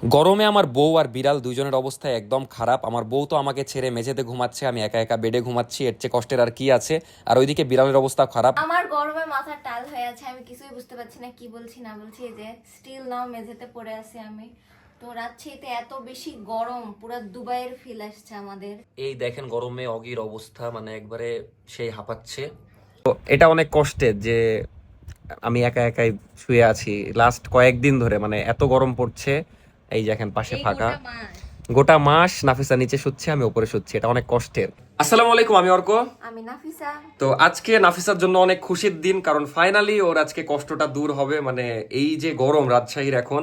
গরমে আমার বউ আর বিড়াল দুইজনের অবস্থা একদম খারাপ। আমার বউ তো আমাকে ছেড়ে মেঝেতে ঘুমাচ্ছে, আমি একা একা বেডে ঘুমাচ্ছি। এর চেয়ে কষ্টের আর কি আছে। আর ওইদিকে বিড়ালের অবস্থা খারাপ। আমার গরমে মাথা টাল হয়ে আছে, আমি কিছুই বুঝতে পারছি না কি বলছি না বলছি। এই যে স্টিল নাও মেঝেতে পড়ে আছি আমি। তো রাজশাহীতে এত বেশি গরম, পুরো দুবাইয়ের ফিল আসছে আমাদের। এই দেখেন গরমে অগির অবস্থা, মানে একবারে সেই হাঁপাচ্ছে। তো এটা অনেক কষ্টের যে আমি একা একাই শুয়ে আছি লাস্ট কয়েকদিন ধরে, মানে এত গরম পড়ছে। এই দেখেন পাশে ফাঁকা, গোটা মাস নাফিসা নিচে শুচ্ছে, আমি উপরে শুচ্ছি, এটা অনেক কষ্টের। আসসালামু আলাইকুম, আমি অর্ক। আমি নাফিসা। তো আজকে নাফিসার জন্য অনেক খুশির দিন, কারণ ফাইনালি ওর আজকে কষ্টটা দূর হবে। মানে এই যে গরম রাজশাহীর এখন,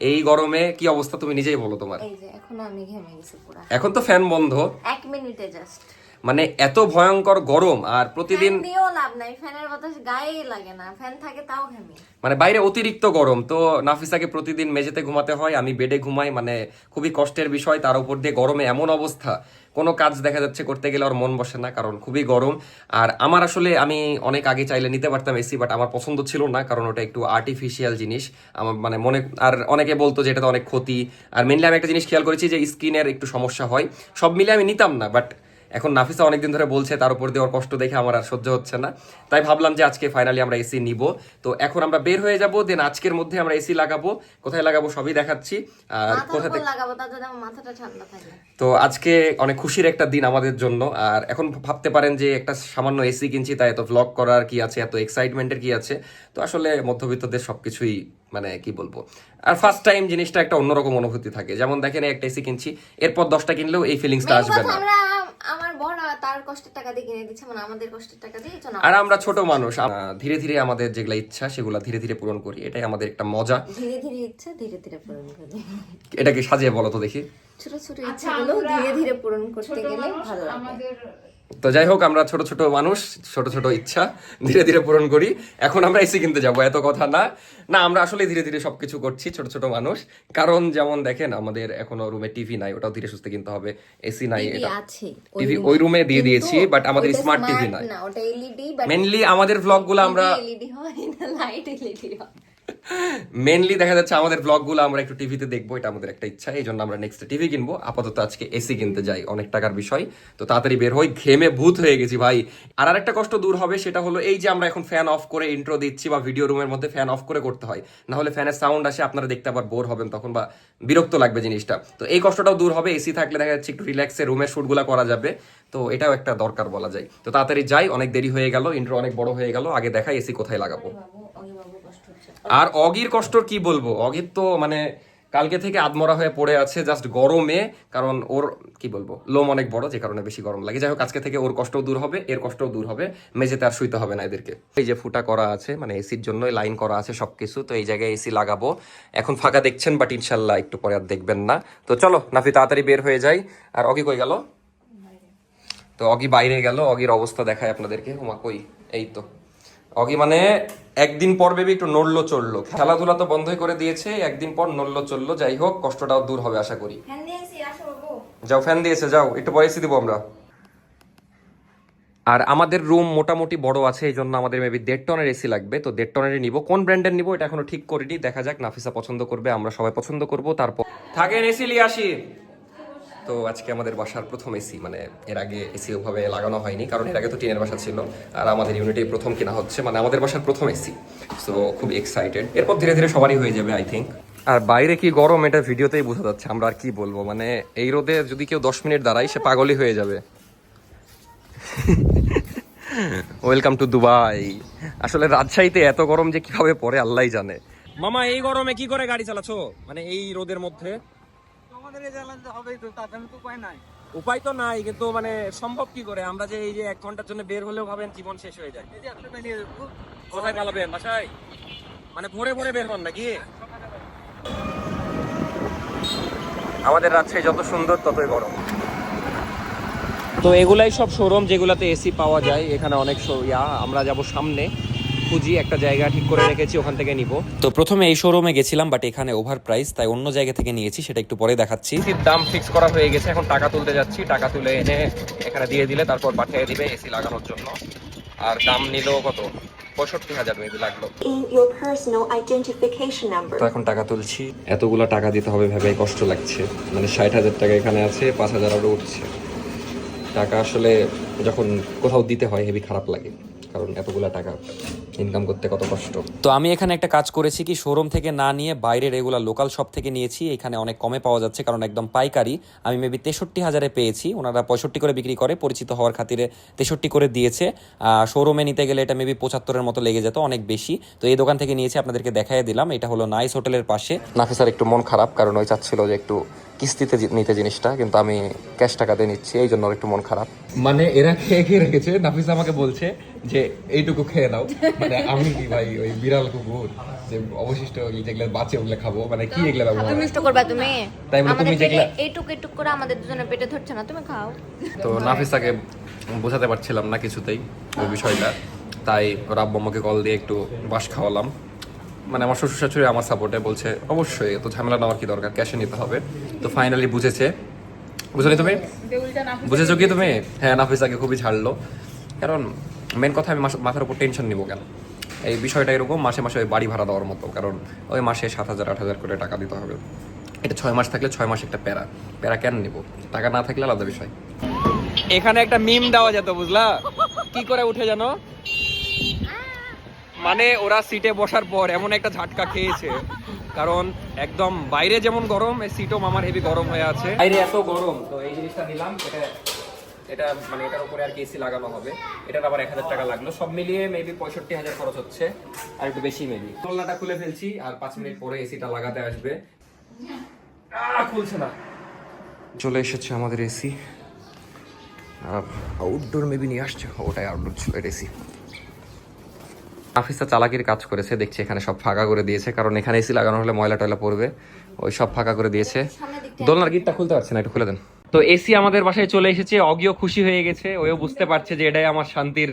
এই গরমে কি অবস্থা তুমি নিজেই বলো তোমার। এই যে এখন আমি ঘেমে গেছি পুরো। এখন তো ফ্যান বন্ধ, 1 মিনিটে জাস্ট। মানে এত ভয়ঙ্কর গরম। আর প্রতিদিন ফ্যান দিয়েও লাভ নাই, ফ্যানের বাতাস গায়ে লাগে না, ফ্যান থাকে তাও ঘেমি। মানে বাইরে অতিরিক্ত গরম, তো নাফিসাকে প্রতিদিন মেঝেতে ঘুমাতে হয়, আমি বেডে ঘুমাই, মানে খুবই কষ্টের বিষয়। তার উপর দিয়ে গরমে এমন অবস্থা, কোনো কাজ দেখা যাচ্ছে করতে গেলে ওর মন বসে না, কারণ খুবই গরম। আর আমার আসলে আমি অনেক আগে চাইলে নিতে পারতাম এসি, বাট আমার পছন্দ ছিল না, কারণ ওটা একটু আর্টিফিশিয়াল জিনিস। আমার মানে মনে, আর অনেকে বলতো যে এটা অনেক ক্ষতি। আর মেনলি আমি একটা জিনিস খেয়াল করেছি যে স্কিনের একটু সমস্যা হয়, সব মিলে আমি নিতাম না। বাট এখন নাফিসা অনেকদিন ধরে বলছে, তার উপর দিয়ে ওর কষ্ট দেখে আমার আর সহ্য হচ্ছে না। তাই ভাবলাম যে আজকে ফাইনালি আমরা এসি নিব। তো এখন আমরা বের হয়ে যাব, দেন আজকের মধ্যে আমরা এসি লাগাবো। কোথায় লাগাবো সবই দেখাচ্ছি। আর কোথা থেকে লাগাবো তাতে আমার মাথাটা ঠান্ডা থাকে। তো আজকে অনেক খুশির একটা দিন আমাদের জন্য। আর এখন ভাবতে পারেন যে একটা সামান্য এসি কিনছি, তাই এত ভ্লগ করার কি আছে, এত এক্সাইটমেন্টের কি আছে। তো আসলে মধ্যবিত্তদের সবকিছুই মানে কি বলবো। আর ফার্স্ট টাইম জিনিসটা একটা অন্যরকম অনুভূতি থাকে। যেমন দেখেন একটা এসি কিনছি, এরপর 10টা কিনলেও এই ফিলিংসটা আসবে না। আমার বড় তার কষ্টের টাকা দিয়ে কিনে দিচ্ছে, মানে আমাদের কষ্টের টাকা দিয়ে। আর আমরা ছোট মানুষ, ধীরে ধীরে আমাদের যেগুলা ইচ্ছা সেগুলা ধীরে ধীরে পূরণ করি, এটাই আমাদের একটা মজা। ধীরে ধীরে ইচ্ছা ধীরে ধীরে পূরণ করি। এটাকে সাজিয়ে বলো তো দেখি। ছোট ছোট ইচ্ছাগুলো ধীরে ধীরে পূরণ করতে গেলে ভালো লাগে। তো যাই হোক, আমরা ছোট ছোট মানুষ, ছোট ছোট ইচ্ছা ধীরে ধীরে পূরণ করি। এখন আমরা এসি কিনতে যাবো, এত কথা না। না, আমরা আসলে ধীরে ধীরে সবকিছু করছি, ছোট ছোট মানুষ। কারণ যেমন দেখেন আমাদের এখনো রুমে টিভি নাই, ওটাও ধীরে সুস্থে কিনতে হবে। এসি নাই, এটা টিভি ওই রুমে দিয়ে দিয়েছি, বাট আমাদের স্মার্ট টিভি নাই। ওটা এলইডি, মেইনলি আমাদের ব্লগগুলো আমরা এলইডি হয় না, লাইট এলইডি হয়। মেনলি দেখা যাচ্ছে আমাদের ব্লগগুলো আমরা একটু টিভিতে দেখবো, এটা আমাদের একটা ইচ্ছা। এই জন্য আমরা নেক্সট টিভি কিনবো। আপাতত আজকে এসি কিনতে যাই, অনেক টাকার বিষয়। তো তাড়াতাড়ি বের হই, ঘেমে ভূত হয়ে গেছি ভাই। আর আরেকটা কষ্ট দূর হবে, সেটা হলো এই যে আমরা এখন ফ্যান অফ করে ইন্ট্রো দিচ্ছি, বা ভিডিও রুমের মধ্যে ফ্যান অফ করে করতে হয়, না হলে ফ্যানের সাউন্ড আসে, আপনারা দেখতে আবার বোর হবেন তখন, বা বিরক্ত লাগবে জিনিসটা। তো এই কষ্টটাও দূর হবে, এসি থাকলে দেখা যাচ্ছে একটু রিল্যাক্সে রুমের শুটগুলো করা যাবে। তো এটাও একটা দরকার বলা যায়। তো তাড়াতাড়ি যাই, অনেক দেরি হয়ে গেল, ইন্ট্রো অনেক বড় হয়ে গেল। আগে দেখাই এসি কোথায় লাগাবো। আর অগির কষ্ট কি বলবো, অগির তো মানে কালকে থেকে আদমরা হয়ে পড়ে আছে জাস্ট গরমে। কারণ ওর কি বলবো, লোম অনেক বড়, যে কারণে বেশি গরম লাগে। যাই হোক, আজকে থেকে ওর কষ্টও দূর হবে, এর কষ্টও দূর হবে। মেঝেতে আর শুইতে হবে না এদেরকে। এই যে ফুটা করা আছে, মানে এসির জন্য লাইন করা আছে সবকিছু। তো এই জায়গায় এসি লাগাবো। এখন ফাঁকা দেখছেন, বাট ইনশাল্লাহ একটু পরে আর দেখবেন না। তো চলো নাফি, তাড়াতাড়ি বের হয়ে যাই। আর অগি কই গেল? তো অগি বাইরে গেল, অগির অবস্থা দেখায় আপনাদেরকে। হুমা কই? এই তো অগি মানে একদিন পর বেবি একটু নড়লো চড়লো, খেলাধুলা তো বন্ধই করে দিয়েছে, একদিন পর নড়লো চড়লো। যাই হোক, কষ্টটাও দূর হবে আশা করি। যাও, ফ্যান দিয়েছে, যাও, একটু পরে এসি দিব আমরা। আর আমাদের রুম মোটামুটি বড় আছে, এই জন্য আমাদের মেবি 1.5 টনের এসি লাগবে। তো 1.5 টনেরই নিব। কোন ব্র্যান্ডের নিব এটা এখনো ঠিক করিনি, দেখা যাক। নাফিসা পছন্দ করবে, আমরা সবাই পছন্দ করব, তারপর থাকেন এসি নিয়ে আসি। তো আজকে আমাদের বাসার প্রথম এসি, মানে এর আগে এসি ওভাবে লাগানো হয়নি, কারণ এর আগে তো টিনের বাসা ছিল। আর আমাদের ইউনিটে প্রথম কেনা হচ্ছে, মানে আমাদের বাসার প্রথম এসি। সো খুব এক্সাইটেড, এরপর ধীরে ধীরে সবারই হয়ে যাবে আই থিঙ্ক। আর বাইরে কি গরম, এটা ভিডিওতেই বোঝা যাচ্ছে। আমরা আর কি বলবো, মানে এই রোদে যদি কেউ 10 মিনিট দাঁড়ায়, সে পাগলই হয়ে যাবে। Welcome to Dubai. আসলে রাজশাহীতে এত গরম যে কিভাবে পড়ে আল্লাহই জানে। মামা, এই গরমে কি করে গাড়ি চালাচ্ছো, মানে এই রোদের মধ্যে? উপায় তো নাই, কিন্তু মানে সম্ভব কি করে? আমরা যে এই যে 1 ঘন্টার জন্য বের হলেও ভাবেন জীবন শেষ হয়ে যায়। কোথায় পালাবেন? বাসায়? মানে ভোরে ভোরে বের হন নাকি? আমাদের রাজশাহী যত সুন্দর ততই গরম। তো এগুলাই সব শোরুম যেগুলাতে এসি পাওয়া যায়। এখানে অনেক আমরা যাব সামনে, খুঁজি একটা জায়গা ঠিক করে রেখেছি, ওখান থেকে নিব। তো প্রথমে এই শোরুমে গেছিলাম, বাট এখানে ওভার প্রাইস, তাই অন্য জায়গা থেকে নিয়েছি, সেটা একটু পরে দেখাচ্ছি। দাম ফিক্স করা হয়ে গেছে, এখন টাকা তুলতে যাচ্ছি। টাকা তুলে এনে এখানে দিয়ে দিলে তারপর পাঠিয়ে দিবে এসি লাগানোর জন্য। আর দাম নিল কত? 65,000 মেবি লাগলো। In your personal identification number. তো এখন টাকা তুলছি, এতগুলো টাকা দিতে হবে ভেবে কষ্ট লাগছে। মানে 60,000 টাকা এখানে আছে, 5,000 আরও উঠছে। টাকা আসলে যখন কোথাও দিতে হয় হেভি খারাপ লাগে, কারণ এতগুলো টাকা ইনকাম করতে কত কষ্ট। তো আমি এখানে একটা কাজ করেছি কি, শোরুম থেকে না নিয়ে বাইরের রেগুলার লোকাল শপ থেকে নিয়েছি। এখানে অনেক কমে পাওয়া যাচ্ছে, কারণ একদম পাইকারি। আমি মেবি 63,000-এ পেয়েছি, ওনারা 65 করে বিক্রি করে, পরিচিত হওয়ার খাতিরে 63 করে দিয়েছে। শোরুমে নিতে গেলে এটা মেবি 75-এর মতো লেগে যেত, অনেক বেশি। তো এই দোকান থেকে নিয়েছি, আপনাদেরকে দেখাই দিলাম। এটা হলো নাইস হোটেলের পাশে। নাফিসার একটু মন খারাপ, কারণ ওই চাচ্ছিল যে একটু কিস্তিতে নিতে জিনিসটা, কিন্তু আমি ক্যাশ টাকাতে নিচ্ছি, এই জন্য একটু মন খারাপ। মানে এরা খেয়ে খেয়ে রেখেছে, নাফিসা আমাকে বলছে যে এইটুকু খেয়ে নাও। মানে আমি কি ভাই ওই বিড়াল কুকুর যে অবশিষ্ট যেগুলো বাঁচে ওগুলো খাবো? মানে কি এগুলো ব্যবহার? তুমি নষ্ট করবা তুমি? তাই বলে তুমি যেগুলা এইটুক এইটুক করে আমাদের দুজনের পেটে ধরছে না, তুমি খাও। তো নাফিসাকে বোঝাতে পারছিলাম না কিছুতেই ওই বিষয়টা, তাই ওর আব্বু আমাকে কল দিয়ে একটু বাস খাওয়ালাম। মানে আমার শ্বশুর শাশুড়ি আমার সাপোর্টে বলছে অবশ্যই এত ঝামেলা নেওয়ার কি দরকার, ক্যাশে নিতে হবে। তো ফাইনালি বুঝেছে। বুঝলি তুমি? বুঝেছো কি তুমি? হ্যাঁ, নাফিসাকে খুবই ছাড়লো। কারণ মেন কথা, আমি মাথার উপর টেনশন নিব কেন? এই বিষয়টা এরকম মাসে মাসে ওই বাড়ি ভাড়া দেওয়ার মতো, কারণ ওই মাসে 7,000 8,000 করে টাকা দিতে হবে। এটা 6 মাস থাকলে 6 মাস একটা প্যারা কেন নিব? টাকা না থাকলে আলাদা বিষয়। এখানে একটা মিম দেওয়া যেত, বুঝলা? কি করে উঠে জানো? মানে ওরা সিটে বসার পর এমন একটা ঝাটকা খেয়েছে, কারণ একদম বাইরে যেমন গরম, এই সিটও মামার হেভি গরম হয়ে আছে। বাইরে এত গরম, তো এই জিনিসটা নিলাম। এটা মানে এটার উপরে আর কি এসি লাগানো হবে। এটার আবার 1,000 টাকা লাগলো। সব মিলিয়ে মেবি 65,000 খরচ হচ্ছে, আর একটু বেশি মেবি। দোলনাটা খুলে ফেলছি, আর 5 মিনিট পরে এসিটা লাগাতে আসবে। খুলছে না। চলে এসেছে আমাদের এসি। আউটডোর মেবি নিয়ে আসছে, ওটাই আউটডোর ছিল এসি। নাফিসা চালাকির কাজ করেছে, দেখছি এখানে সব ফাঁকা করে দিয়েছে, কারণ এখানে এসি লাগানো হলে ময়লা টয়লা পড়বে, ওই সব ফাঁকা করে দিয়েছে। দোলনার গিটটা খুলতে পারছে না, একটু খুলে দেন। তো এসি আমাদের বাসায় চলে এসেছে, অগিও খুশি হয়ে গেছে, ওও বুঝতে পারছে যে এটাই আমার শান্তির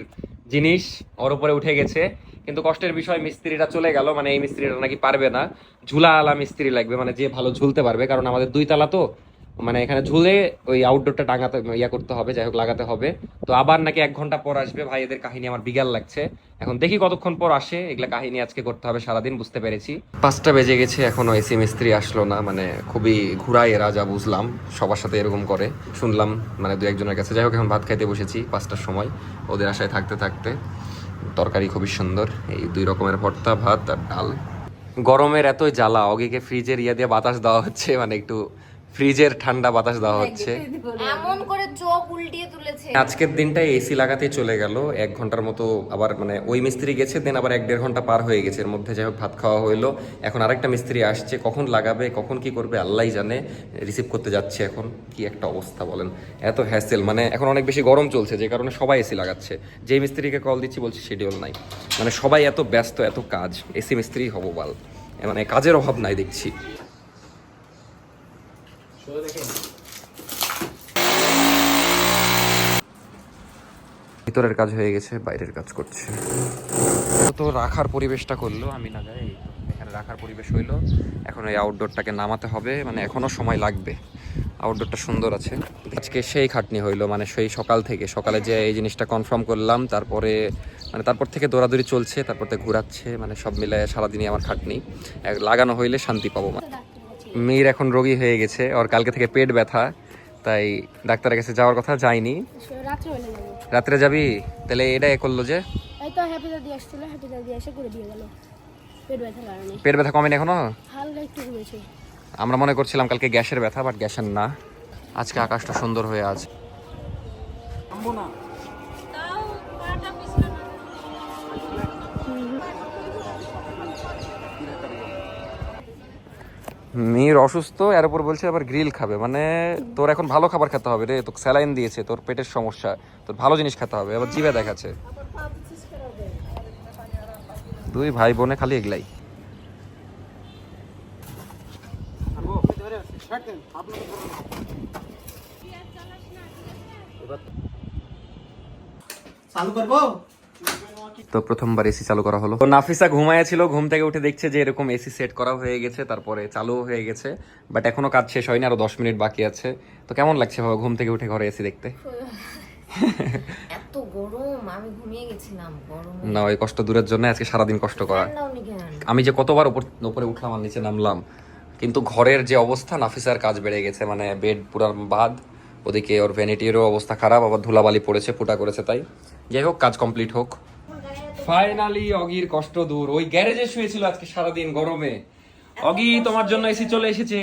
জিনিস, ওর উপরে উঠে গেছে। কিন্তু কষ্টের বিষয়, মিস্ত্রিটা চলে গেল। মানে এই মিস্ত্রিটা নাকি পারবে না, ঝুলা আলা মিস্ত্রি লাগবে, মানে যে ভালো ঝুলতে পারবে, কারণ আমাদের 2 তলা তো, মানে এখানে ঝুলে ওই আউটডোরটা টাঙাতে করতে হবে, যাই হোক লাগাতে হবে। তো আবার নাকি 1 ঘন্টা পর আসবে। ভাই এদের কাহিনী আমার বিগাল লাগছে, এখন দেখি কতক্ষণ পর আসে। এগুলা কাহিনী আজকে করতে হবে সারাদিন, বুঝতে পেরেছি। 5টা বেজে গেছে, এখনো এসি মিস্ত্রি আসলো না। মানে খুবই ঘুরাই এরা, যা বুঝলাম সবার সাথে এরকম করে শুনলাম, মানে 2-1 জনের কাছে। যাই হোক, এখন ভাত খাইতে বসেছি 5টার সময়, ওদের আশায় থাকতে থাকতে। তরকারি খুবই সুন্দর, এই 2 রকমের ভর্তা, ভাত আর ডাল। গরমের এতই জ্বালা, অগিকে ফ্রিজের দিয়ে বাতাস দেওয়া হচ্ছে, মানে একটু ফ্রিজের ঠান্ডা বাতাস দেওয়া হচ্ছে। এমন করে চোখ উল্টিয়ে তুলেছে। আজকের দিনটাই এসি লাগাতে চলে গেল 1 ঘন্টার মতো। আবার মানে ওই মিস্ত্রি গেছে, দেন আবার 1-1.5 ঘন্টা পার হয়ে গেছে, এর মধ্যে যাই হোক ভাত খাওয়া হইলো। এখন আরেকটা মিস্ত্রি আসছে, কখন লাগাবে কখন কি করবে আল্লাহই জানে। রিসিভ করতে যাচ্ছে, এখন কি একটা অবস্থা বলেন, এত হ্যাসেল। মানে এখন অনেক বেশি গরম চলছে, যে কারণে সবাই এসি লাগাচ্ছে। যে মিস্ত্রিকে কল দিচ্ছি বলছি শিডিউল নাই, মানে সবাই এত ব্যস্ত, এত কাজ, এসি মিস্ত্রি হবো বাল, মানে কাজের অভাব নাই দেখছি। ভিতরের কাজ হয়ে গেছে, বাইরের কাজ করছে। তো রাখার পরিবেশটা করলো, আমি না যাই, এখানে রাখার পরিবেশ হইলো। এখন এই আউটডোরটাকে নামাতে হবে, মানে এখনো সময় লাগবে। আউটডোরটা সুন্দর আছে। আজকে সেই খাটনি হইলো, মানে সেই সকালে যে এই জিনিসটা কনফার্ম করলাম, তারপরে মানে তারপর থেকে দৌড়াদৌড়ি চলছে, তারপর থেকে ঘোরাচ্ছে, মানে সব মিলে সারাদিনই আমার খাটনি। লাগানো হইলে শান্তি পাবো। মেয়ের এখন রোগী হয়ে গেছে, ওর কালকে থেকে পেট ব্যথা, তাই ডাক্তারের কাছে যাওয়ার কথা, যায়নি। রাত্রে যাবি? তাহলে এটা করলো যে পেট ব্যথা কমেনি এখনো? আমরা মনে করছিলাম কালকে গ্যাসের ব্যথা, বাট গ্যাসের না। আজকে আকাশটা সুন্দর হয়ে আছে। মেয়ের অসুস্থ, এর উপর বলছে আবার গ্রিল খাবে। মানে তোর এখন ভালো খাবার খেতে হবে রে, তোকে স্যালাইন দিয়েছে, তোর পেটের সমস্যা, তোর ভালো জিনিস খেতে হবে। আবার জিভে দেখাচ্ছে। 2 ভাই বোনে খালি এগুলাই। তো প্রথমবার এসি চালু করা হলো। তো নাফিসা ঘুমায় ছিল, ঘুম থেকে উঠে দেখছে যে এরকম এসি সেট করা হয়ে গেছে, তারপরে চালু হয়ে গেছে, বাট এখনো কাজ শেষ হয়নি, আরো 10 মিনিট বাকি আছে। তো কেমন লাগছে বাবা ঘুম থেকে উঠে ঘরে এসি দেখতে? এত গরম আমি ঘুমিয়ে গেছিলাম গরমে। না, ওই কষ্ট দূরের জন্য আজকে সারাদিন কষ্ট করা। ফ্যান দাওনি কেন? আমি যে কতবার উপরে উঠলাম আর নিচে নামলাম, কিন্তু ঘরের যে অবস্থা, নাফিসার কাজ বেড়ে গেছে, মানে বেড পুরা বাদ, ওদিকে ওর ভ্যানিটিরও অবস্থা খারাপ, আবার ধুলাবালি পড়েছে, ফুটা করেছে, তাই যাই হোক কাজ কমপ্লিট হোক। ফাইনালি অগির কষ্ট দূর। ওই গ্যারেজে শুয়েছিল আজকে সারাদিন গরমে। অগি, তোমার জন্য এসি চলে এসেছে।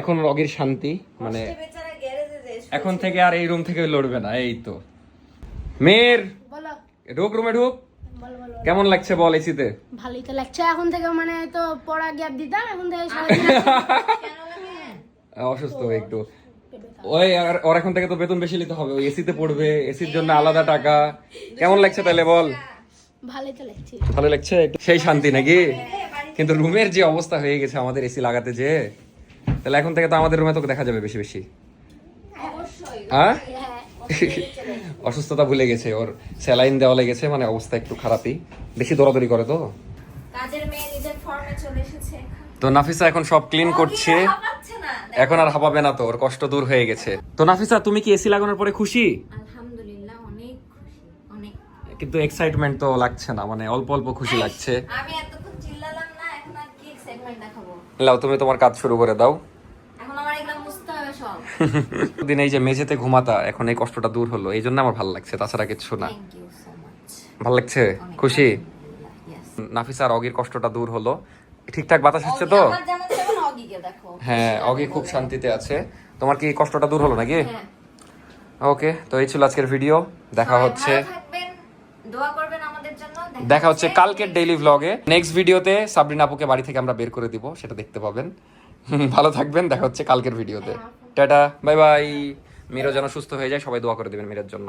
এখন অগির শান্তি, মানে বেচারা গ্যারেজে যে এখন থেকে আর এই রুম থেকে লড়বে না। এই তো মেয়ের বলো ঢুক, রুমে ঢুক। বলো বলো কেমন লাগছে বল এসিতে? ভালোই তো লাগছে এখন থেকে, মানে তো পড়া গ্যাপ দিতাম, এখন থেকে সারাদিন অসুস্থ একটু। ওই ওর এখন থেকে তো বেতন বেশি নিতে হবে, ওই এসিতে পড়বে, এসির জন্য আলাদা টাকা। কেমন লাগছে তাহলে বল? ভালোই তো লাগছে। ভালো লাগছে একটু, সেই শান্তি নাকি? কিন্তু রুমের যে অবস্থা হয়ে গেছে আমাদের এসি লাগাতে, যে তাহলে এখন থেকে তো আমাদের রুমে তোকে দেখা যাবে বেশি বেশি। হ্যাঁ, অসুস্থতা ভুলে গেছে, ওর স্যালাইন দেওয়া লেগেছে, মানে অবস্থা একটু খারাপই, বেশি দৌড়াদৌড়ি করে তো। কাজের মেয়ে নিজের ফর্মে চলে এসেছে। তো নাফিসা এখন সব ক্লিন করছে, হাঁপাচ্ছে না। এখন আর হাঁপাবে না, তো ওর কষ্ট দূর হয়ে গেছে। তো নাফিসা, তুমি কি এসি লাগানোর পরে খুশি? আলহামদুলিল্লাহ অনেক খুশি, অনেক। কিন্তু এক্সাইটমেন্ট তো লাগছে না, মানে অল্প অল্প খুশি লাগছে। আমি এতক্ষণ চিল্লালাম না, এখন আর কি এক্সাইটমেন্ট দেখাবো? লাও, তুমি তোমার কাজ শুরু করে দাও। এখন আমার এগুলো মুছতে হবে সব। দিন এই যে মেঝেতে ঘুমাতা, এখন এই কষ্টটা দূর হলো, এই জন্য আমার ভালো লাগছে, তাছাড়া কিছু না। Thank you so much. ভালো লাগছে, খুশি? ইয়েস। নাফিসা আর অগির কষ্টটা দূর হলো, ঠিকঠাক বাতাস হচ্ছে তো? আমার যেমন তেমন অগিকে দেখো। হ্যাঁ, অগি খুব শান্তিতে আছে। তোমার কি কষ্টটা দূর হলো নাকি? হ্যাঁ। ওকে, তো এই ছিল আজকের ভিডিও। দেখা সবাই হচ্ছে, ভালো থাকবেন, দোয়া করবেন আমাদের জন্য। দেখা হচ্ছে কালকের ডেইলি ভ্লগে। নেক্সট ভিডিওতে সাবরিনা আপুকে বাড়ি থেকে আমরা বের করে দিব, সেটা দেখতে পাবেন। ভালো থাকবেন, দেখা হচ্ছে কালকের ভিডিওতে। Tata, bye bye. মিরো যেন সুস্থ হয়ে যায়, সবাই দোয়া করে দেবেন মিরের জন্য।